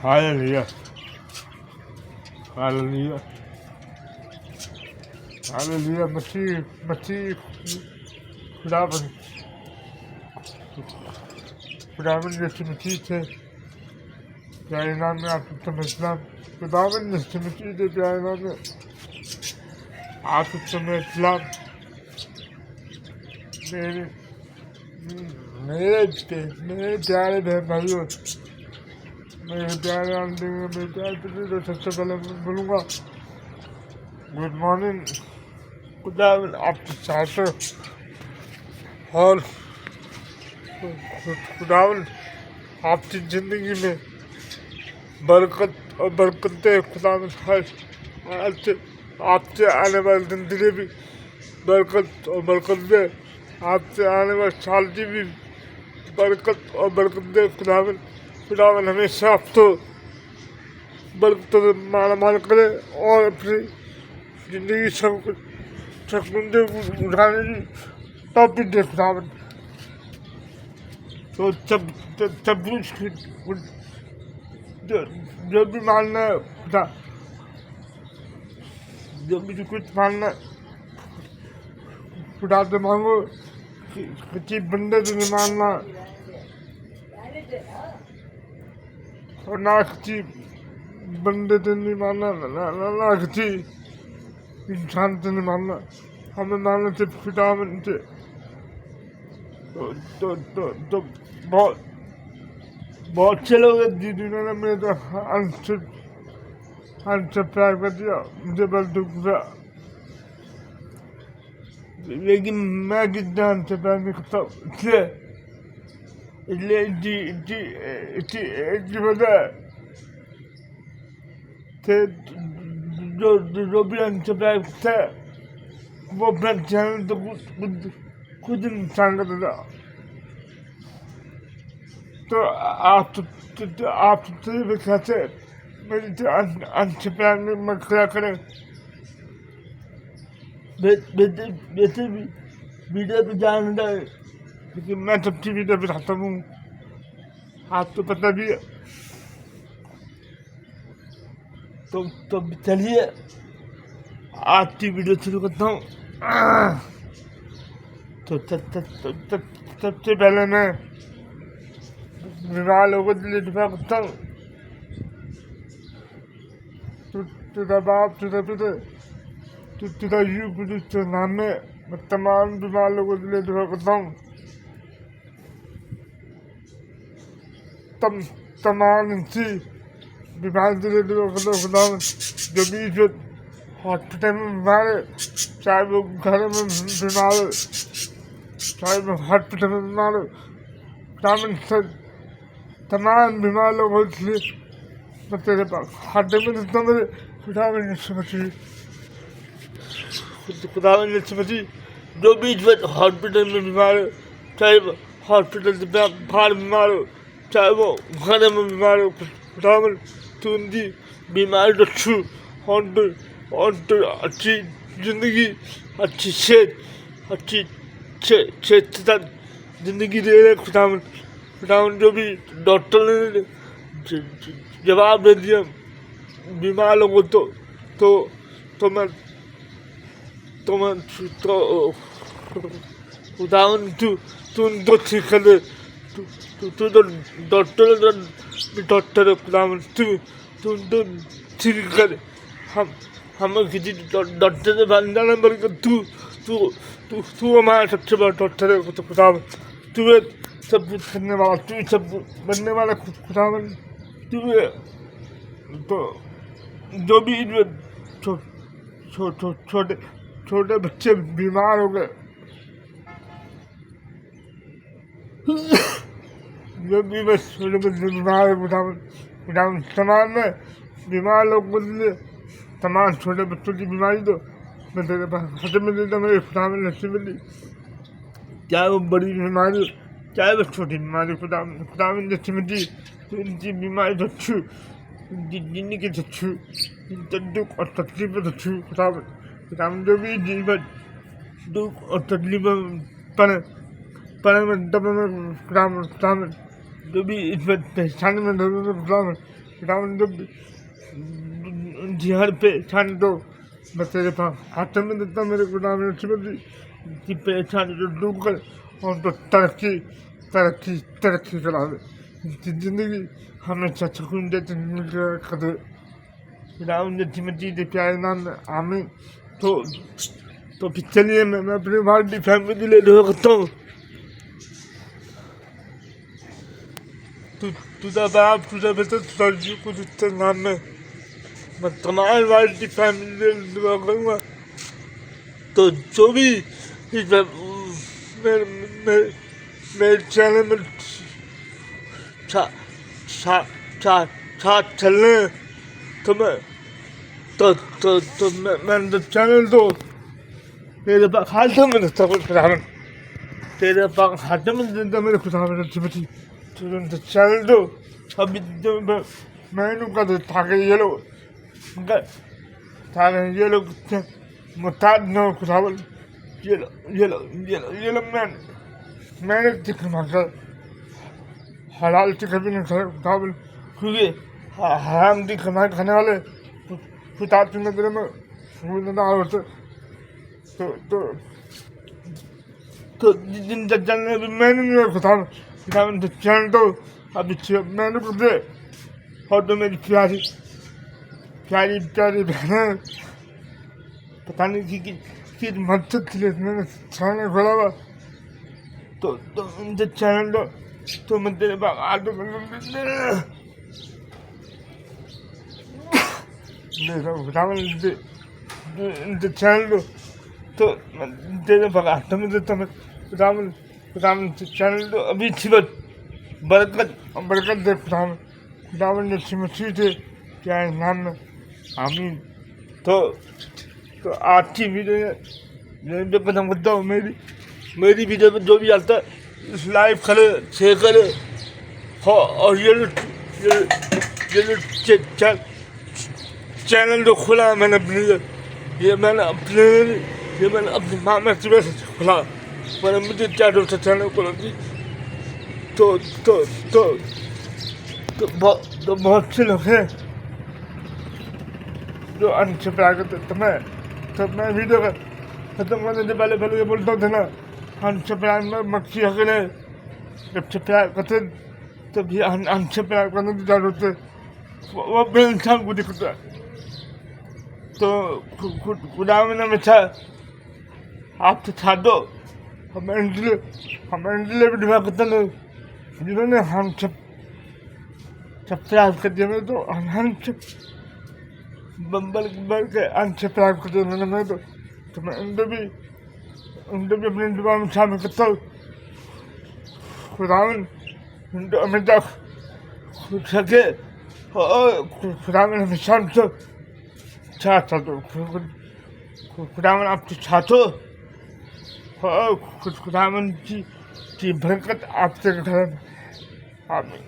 Hallelujah. Hallelujah. Hallelujah. मसीह खुदावन यीशु मसीह से प्यारे नाम में आपको समझना। खुदावन यीशु मसीह के प्यारे नाम में आपको समझना। मेरे प्यारे बहन भाइयों, मेरे प्यारे आंटी, मेरे प्यारे पिता, तो सबसे पहले बोलूँगा गुड मॉर्निंग। खुदावन आपके साथ है और खुदावन आपकी ज़िंदगी में बरकत और बरकतें खुदावन हर आपसे आने वाले ज़िंदगी भी बरकत और बरकतें, आपसे आने वाले साल की भी बरकत और बरकतें खुदावन हमेशा आपको बरकत माला करे और अपनी ज़िंदगी सकूंदे उठाने की तौफीक दे खुदावन। तो सब कुछ जो भी मानना है खुदा, जो भी कुछ मानना खुदा से मांगो, किसी बंदे से नहीं मानना और ना किसी बंदे से नहीं मानना, ना किसी इंसान से नहीं मानना, हमें मानना सिर्फ खुदावन से। तो बहुत अच्छे लोग हैं जिन्होंने मेरे तो अनसब्सक्राइब कर दिया, मुझे बस दुख हुआ, लेकिन मैं कितना अनसब्सक्राइब नहीं करता इसलिए इसकी वजह से जो भी अनसब्सक्राइब करता है वो अपना चैनल तो खुद नुकसान कर देता। तो आप सबसे भी कहते मेरी अनसब्सक्राइब मत करा करें। वैसे भी वीडियो पे जान है, लेकिन मैं सबकी वीडियो पे खाता हूँ, आपको पता भी है। तो चलिए आज की वीडियो शुरू करता हूँ। तो सबसे पहले मैं बीमार लोगों के लिए दुआ करता हूँ। तेरा बाप, तेरा पिता, तेरा युग के नाम में मैं तमाम बीमार लोगों के लिए दुआ करता हूँ। तमाम इंसी बीमार के लिए दुआ करता हूँ खुदावन। जो भी जो हॉस्पिटल में बीमार है, चाहे वो घर में बीमार हो, चाहे वो हॉस्पिटल में बीमार हो, तमाम बीमार लोगों के लिए मैं तेरे पास हाथ में देता हूँ। मेरे खुदावन यीशु मसीह, जो भी इस वक्त हॉस्पिटल में बीमार हो, चाहे वो हॉस्पिटल से बाहर बीमार हो, चाहे वो घर में बीमार हो, खुदावन तू उनकी बीमारी को छू और अच्छी ज़िंदगी, अच्छी सेहत, अच्छी ज़िंदगी दे रहे खुदावन। जो भी डॉक्टर ने जवाब दे दिया बीमार लोगों तो मैं खुदावन तू उनको ठीक कर दे। तू तो डॉक्टर है खुदावन, तू उनको ठीक कर। हमें किसी डॉक्टर से बनना नहीं, बल्कि तू हमारा सबसे बड़ा डॉक्टर है खुदावन। तू सब कुछ करने वाला, तू सब बनने वाला खुदावन तू है। तो जो भी छोटे बच्चे बीमार हो गए, जो भी बस छोटे बच्चे बीमार है खुदावन, तमाम में बीमार लोगों के लिए, तमाम छोटे बच्चों की बीमारी तो मैं तेरे पास खत्म में देता। मेरे खुदावन नसीब मिली, चाहे वो बड़ी बीमारी, चाहे वो छोटी बीमारी, खुदावन नसीब मिली। तो इनकी बीमारी तो छू, इनकी जिंदगी तो छू, इनका दुख और तकलीफ तो छू खुदावन। जो भी जीवन दुख और तकलीफ पढ़ने में दबे में खुदावन जो भी इसमें परेशानी में दबे में खुदावन जो भी जिहर परेशानी तो मैं तेरे पास हाथ में देता मेरे खुदावन की परेशानी जो दूर कर और तो तरक्की करा दे जिंदगी हमेशा सुकून देते कर दे खुदावन जिम्मेदारी दे प्यारे नाम में आमीन। तो फिर चलिए मैं अपने वाली फैमिली ले लो करता हूँ। तुझा बाप तुझा बेटा तुझा जी को जिसके नाम में मैं तमाम वाली फैमिली ले दुआ करूँगा। तो जो भी मेरे चैनल में साथ चलने तो मैं मैंने चैनल तो तेरे पास हाथ में देता खुदावन तेरे पास हाथ में देता मेरे खुदावन जिम्मेदारी तो चैनल दो अभी जो मैंने कहा ताकि ये लोग मुताद न हो खुदावन ये लो मैंने कमा कर हलाल की कभी नहीं खाया खुदावन क्योंकि हराम की कमाई खाने वाले खुदा की नजर में होते तो जिन जज्जल ने भी मैंने नहीं खुदावन तो चैन दो अभी मैंने को दे और तो मेरी प्यारी बहन पता नहीं कि मदद के लिए मैंने चैनल खोला हुआ तो उनसे चैनल दो तो मैं तेरे पास आटो खुदावन इनसे चैनल दो तो तेरे पास आटो में देता मैं खुदावन चैनल दो अभी छिपत बरकत दे खुदावन ने सिमसी थे क्या नाम में आमीन। तो आज की वीडियो में खत्म करता हूँ। मेरी वीडियो में जो भी आता है इस लाइव करे शेयर करे और ये चैनल जो खुला है मैंने अपने ये मैंने अपनी माँ में सुबह से खुला पर मुझे क्या दोस्त चैनल खोला थी तो बहुत से लोग हैं जो अनसब्सक्राइब करते तो मैं वीडियो का खत्म करने से पहले ये बोलता था ना अनसब्सक्राइब में मक्खी हकले जब सब्सक्राइब करते तभी अनसब्सक्राइब करने की जरूरत है वो भी इंसान को दिखता है। तो खुदावन ने हमेशा आपसे छा दो हमें इंडिया भी दुआ करते हैं जिन्होंने हम सब सब्सक्राइब कर दिया मैं तो हम सब बल के अनसब्सक्राइब कर दिया मैं तो मैं उनको भी अपनी दुआ में शामिल करता हूँ। खुदावन उनको हमेशा खुश रखे और खुदावन हमेशा उनसे साथ दो खुदावन आपके साथ हो और खुदावन की बरकत आपसे घर आमीन।